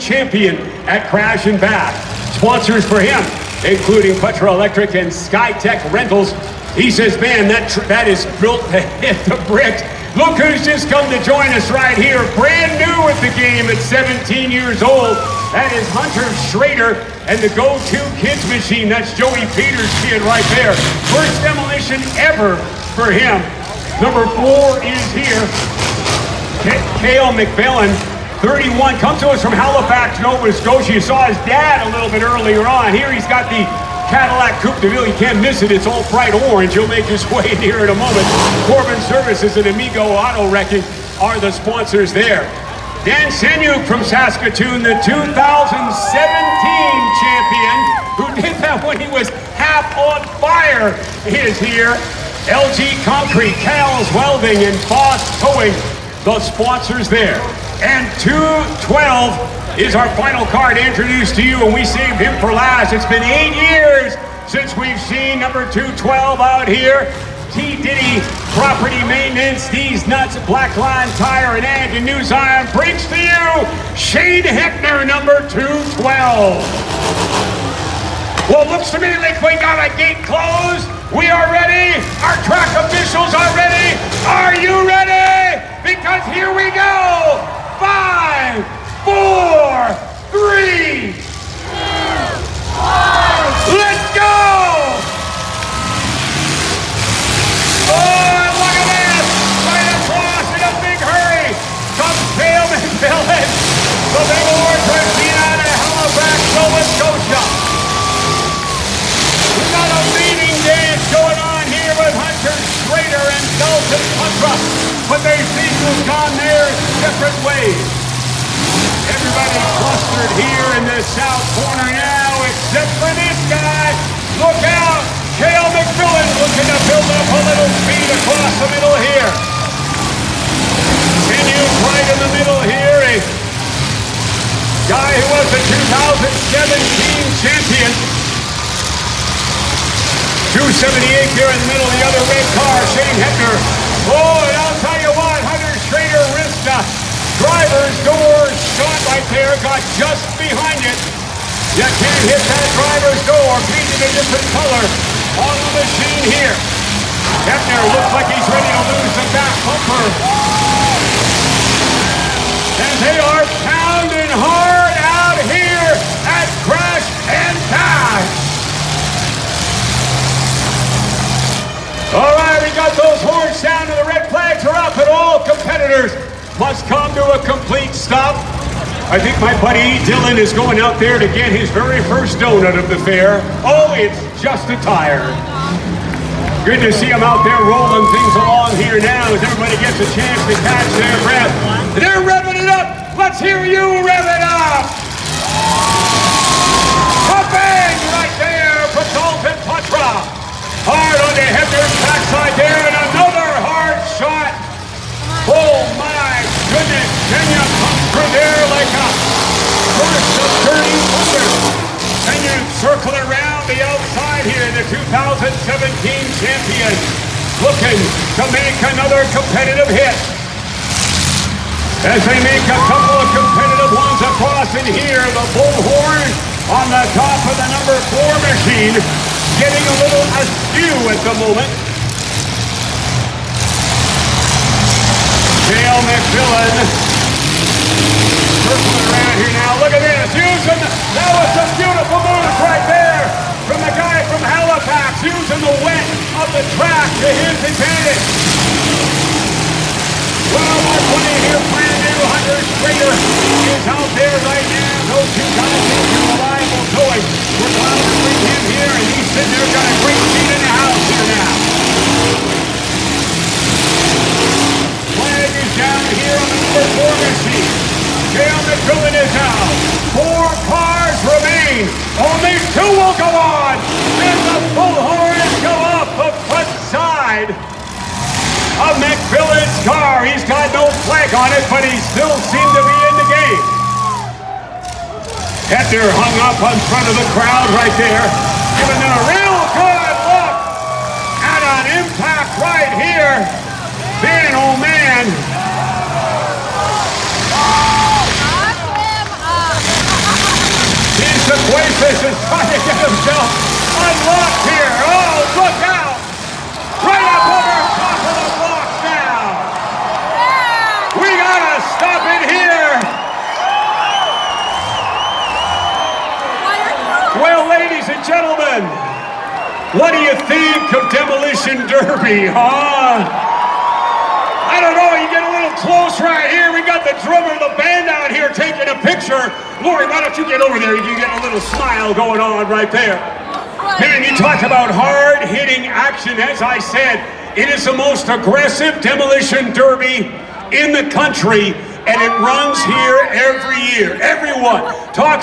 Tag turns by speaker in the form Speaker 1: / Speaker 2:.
Speaker 1: champion at Crash and Bath. Sponsors for him, including Petra Electric and SkyTech Rentals. He says, man, that is built to hit the bricks. Look who's just come to join us right here, brand new at the game at 17 years old. That is Hunter Schrader and the go-to kids machine. That's Joey Peters' kid right there. First demolition ever for him. Number 4 is here. Cale McMillan, 31, comes to us from Halifax, Nova Scotia. You saw his dad a little bit earlier on. Here he's got the Cadillac Coupe de Ville. You can't miss it. It's all bright orange. He'll make his way in here in a moment. Corbin Services and Amigo Auto Wrecking are the sponsors there. Dan Senyuk from Saskatoon, the 2017 champion, who did that when he was half on fire, is here. LG Concrete, Cal's Welding, and Boss Towing, the sponsors there. And 212 is our final car to introduce to you, and we saved him for last. It's been 8 years since we've seen number 212 out here. T. Diddy Property Maintenance, These Nuts, Black Line Tire, and Ag and News Iron brings to you Shane Heckner, number 212. Well, looks to me like we got a gate closed. We are ready. Our track officials are ready. Are you ready? Because here we go. 5, 4, 3, 2, 1. Let's go! Oh, look at this! Right across in a big hurry comes Cale McMillan, the big orange machine out of Halifax, Nova Scotia. We've got a leading dance going on here with Hunter Schrader and Dalton Petra, but they seem to have gone their different ways. Everybody clustered here in the south corner now, except for this guy. Look out! Cale McMillan looking to build up a little speed across the middle here. Continues right in the middle here. A guy who was the 2017 champion. 278 here in the middle, the other red car, Shane Heckner. Oh, and I'll tell you what, Hunter Schrader risked a driver's door shot right there, got just behind it. You can't hit that driver's door, painted a different color on the machine here. Heckner looks like he's ready to lose the back bumper. And they are pounding hard out here at Crash and Bath. All right, we got those horns down and the red flags are up, and all competitors must come to a complete stop. I think my buddy Dylan is going out there to get his very first donut of the fair. Oh, it's just a tire. Good to see him out there rolling things along here now as everybody gets a chance to catch their breath. They're revving it up. Let's hear you rev it up. A bang right there from Dalton Petra. Hard on the Heckner's backside there, and another hard shot. Oh my goodness, can you come through there like a burst of turning thunder? And you circle around the outside here, the 2017 champion, looking to make another competitive hit. As they make a couple of competitive ones across in here, the bullhorn on the top of the number 4 machine, getting a little askew at the moment. Cale McMillan circling around here now. Look at this, that was some beautiful moves right there from the guy from Halifax, using the wet of the track to his advantage. Well, our buddy here, brand new Hunter Schrader, is out there right now. Those two guys into reliable towing. We're glad to bring him here, and he's sitting there got a great seat in the house here now. Flag is down here on the number 4 machine. Cale McMillan is out. 4 cars remain. Only 2 will go on. And the bullhorns go up the front side of McMillan's car. He's got no flag on it, but he still seemed to be in the game. Heckner hung up in front of the crowd right there, giving them a real good look at an impact right here. Man, oh man. is trying to get himself unlocked here. Oh, look out! Right up over top of the block now. We gotta stop it here. Well, ladies and gentlemen, what do you think of Demolition Derby, huh? I don't know, you get a little close right here. We got the drummer of the band out here taking a picture. Lori, why don't you get over there? You can get a little smile going on right there. Man, you talk about hard-hitting action. As I said, it is the most aggressive Demolition Derby in the country, and it runs here every year. Everyone talks